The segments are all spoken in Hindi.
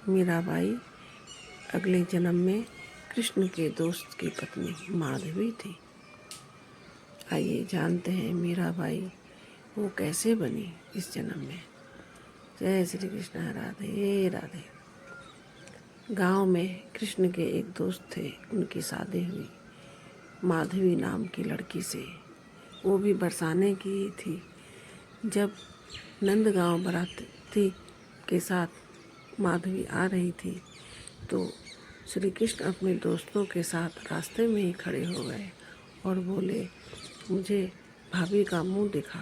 मीराबाई अगले जन्म में कृष्ण के दोस्त की पत्नी माधवी थी। आइए जानते हैं मीराबाई वो कैसे बनी इस जन्म में। जय श्री कृष्ण, राधे राधे। गांव में कृष्ण के एक दोस्त थे, उनकी शादी हुई माधवी नाम की लड़की से। वो भी बरसाने की ही थी। जब नंदगांव बाराती के साथ माधवी आ रही थी तो श्री कृष्ण अपने दोस्तों के साथ रास्ते में ही खड़े हो गए और बोले, मुझे भाभी का मुंह दिखा।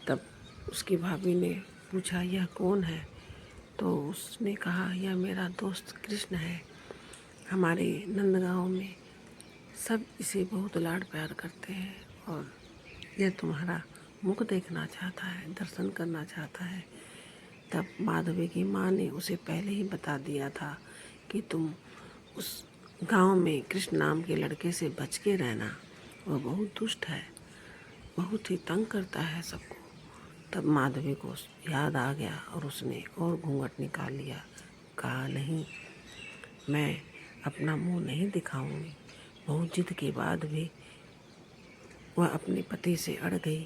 तब उसकी भाभी ने पूछा, यह कौन है? तो उसने कहा, यह मेरा दोस्त कृष्ण है। हमारे नंदगांव में सब इसे बहुत लाड प्यार करते हैं और यह तुम्हारा मुख देखना चाहता है, दर्शन करना चाहता है। तब माधवी की माँ ने उसे पहले ही बता दिया था कि तुम उस गांव में कृष्ण नाम के लड़के से बच के रहना, वह बहुत दुष्ट है, बहुत ही तंग करता है सबको। तब माधवी को याद आ गया और उसने और घूंघट निकाल लिया। कहा, नहीं, मैं अपना मुंह नहीं दिखाऊंगी। बहुत जिद के बाद भी वह अपने पति से अड़ गई।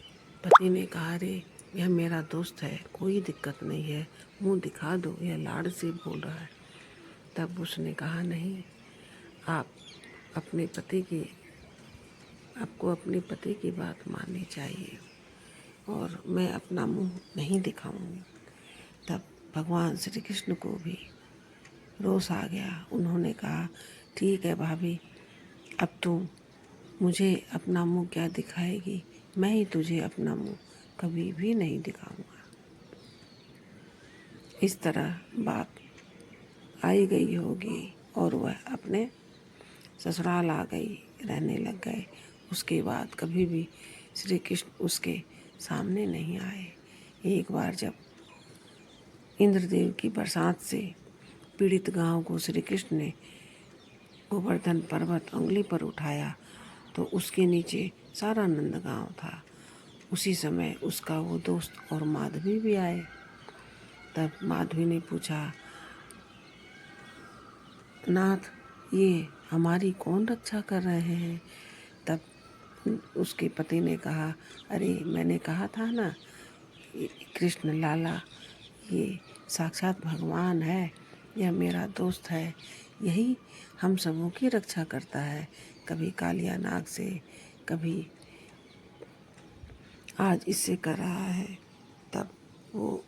पति ने कहा, अरे यह मेरा दोस्त है, कोई दिक्कत नहीं है, मुंह दिखा दो, यह लाड़ से बोल रहा है। तब उसने कहा, नहीं, आप अपने पति की आपको अपने पति की बात माननी चाहिए और मैं अपना मुंह नहीं दिखाऊंगी। तब भगवान श्री कृष्ण को भी रोष आ गया। उन्होंने कहा, ठीक है भाभी, अब तुम मुझे अपना मुंह क्या दिखाएगी, मैं ही तुझे अपना मुंह कभी भी नहीं दिखाऊंगा। इस तरह बात आई गई होगी और वह अपने ससुराल आ गई, रहने लग गए। उसके बाद कभी भी श्री कृष्ण उसके सामने नहीं आए। एक बार जब इंद्रदेव की बरसात से पीड़ित गांव को श्री कृष्ण ने गोवर्धन पर्वत उंगली पर उठाया तो उसके नीचे सारा नंदगांव था। उसी समय उसका वो दोस्त और माधवी भी आए। तब माधवी ने पूछा, नाथ, ये हमारी कौन रक्षा कर रहे हैं? तब उसके पति ने कहा, अरे मैंने कहा था ना, कृष्ण लाला ये साक्षात भगवान है, यह मेरा दोस्त है, यही हम सबों की रक्षा करता है, कभी कालिया नाग से, कभी आज इससे कर रहा है। तब वो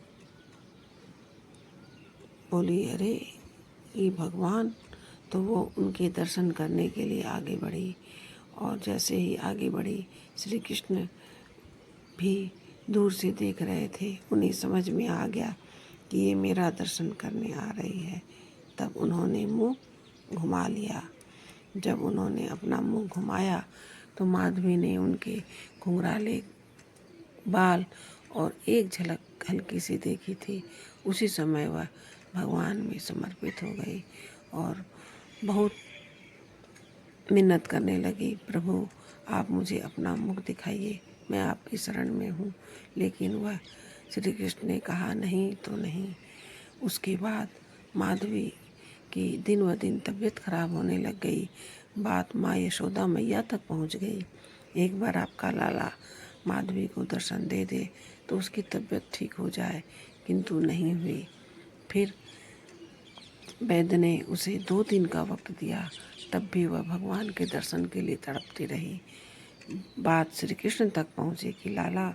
बोली, अरे ये भगवान। तो वो उनके दर्शन करने के लिए आगे बढ़ी और जैसे ही आगे बढ़ी, श्री कृष्ण भी दूर से देख रहे थे। उन्हें समझ में आ गया कि ये मेरा दर्शन करने आ रही है। तब उन्होंने मुंह घुमा लिया। जब उन्होंने अपना मुंह घुमाया तो माधवी ने उनके घुंघराले बाल और एक झलक हल्की सी देखी थी। उसी समय वह भगवान में समर्पित हो गई और बहुत मिन्नत करने लगी, प्रभु आप मुझे अपना मुख दिखाइए, मैं आपकी शरण में हूँ। लेकिन वह श्री कृष्ण ने कहा, नहीं तो नहीं। उसके बाद माधवी की दिन व दिन तबीयत खराब होने लग गई। बात माँ यशोदा मैया तक पहुँच गई। एक बार आपका लाला माधवी को दर्शन दे दे तो उसकी तबीयत ठीक हो जाए, किंतु नहीं हुई। फिर वैद्य ने उसे 2 दिन का वक्त दिया, तब भी वह भगवान के दर्शन के लिए तड़पती रही। बात श्री कृष्ण तक पहुँची कि लाला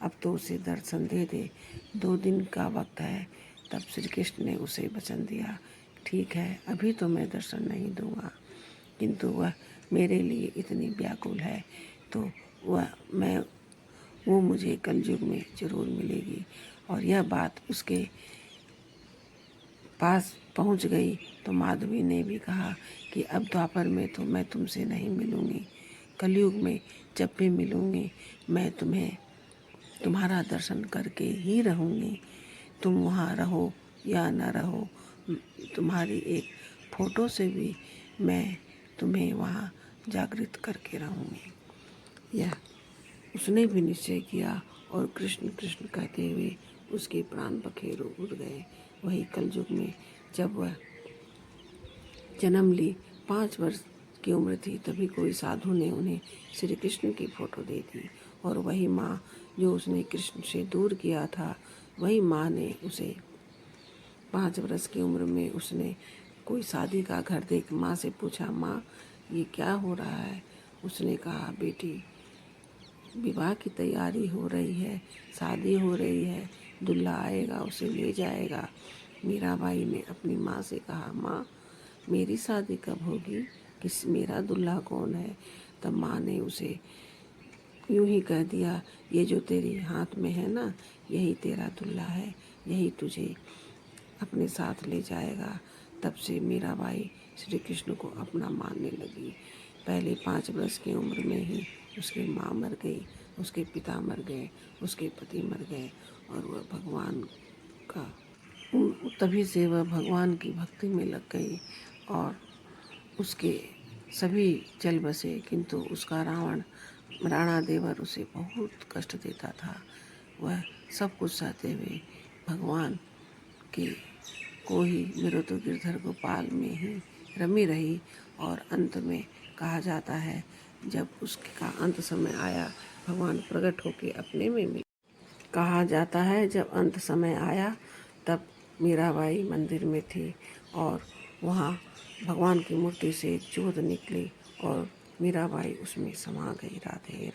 अब तो उसे दर्शन दे दे, 2 दिन का वक्त है। तब श्री कृष्ण ने उसे वचन दिया, ठीक है, अभी तो मैं दर्शन नहीं दूंगा, किंतु वह मेरे लिए इतनी व्याकुल है तो वो मुझे कलयुग में जरूर मिलेगी। और यह बात उसके पास पहुंच गई तो माधवी ने भी कहा कि अब द्वापर में तो मैं तुमसे नहीं मिलूंगी, कलयुग में जब भी मिलूंगी मैं तुम्हारा दर्शन करके ही रहूंगी। तुम वहाँ रहो या न रहो, तुम्हारी एक फोटो से भी मैं तुम्हें वहाँ जागृत करके रहूंगी। यह उसने भी निश्चय किया और कृष्ण कृष्ण कहते हुए उसके प्राण पखेरु उड़ गए। वही कलयुग में जब वह जन्म ली, 5 वर्ष की उम्र थी, तभी कोई साधु ने उन्हें श्री कृष्ण की फोटो दे दी। और वही माँ जो उसने कृष्ण से दूर किया था, वही माँ ने उसे 5 वर्ष की उम्र में उसने कोई शादी का घर देख माँ से पूछा, माँ ये क्या हो रहा है? उसने कहा, बेटी विवाह की तैयारी हो रही है, शादी हो रही है, दूल्हा आएगा उसे ले जाएगा। मीराबाई ने अपनी माँ से कहा, माँ मेरी शादी कब होगी? मेरा दूल्हा कौन है? तब माँ ने उसे यूं ही कह दिया, ये जो तेरे हाथ में है ना, यही तेरा दूल्हा है, यही तुझे अपने साथ ले जाएगा। तब से मीराबाई श्री कृष्ण को अपना मानने लगी। पहले 5 वर्ष की उम्र में ही उसकी माँ मर गई, उसके पिता मर गए, उसके पति मर गए, और वह भगवान का तभी से वह भगवान की भक्ति में लग गई और उसके सभी चल बसे। किंतु उसका राणा देवर उसे बहुत कष्ट देता था। वह सब कुछ सहते हुए भगवान के को ही विरुद्ध गिरधर गोपाल में ही रमी रही। और अंत में कहा जाता है, जब उसका अंत समय आया, भगवान प्रकट होके अपने में मिले। कहा जाता है जब अंत समय आया, तब मीराबाई मंदिर में थी और वहाँ भगवान की मूर्ति से ज्योत निकली और मीराबाई उसमें समा गई। राधे।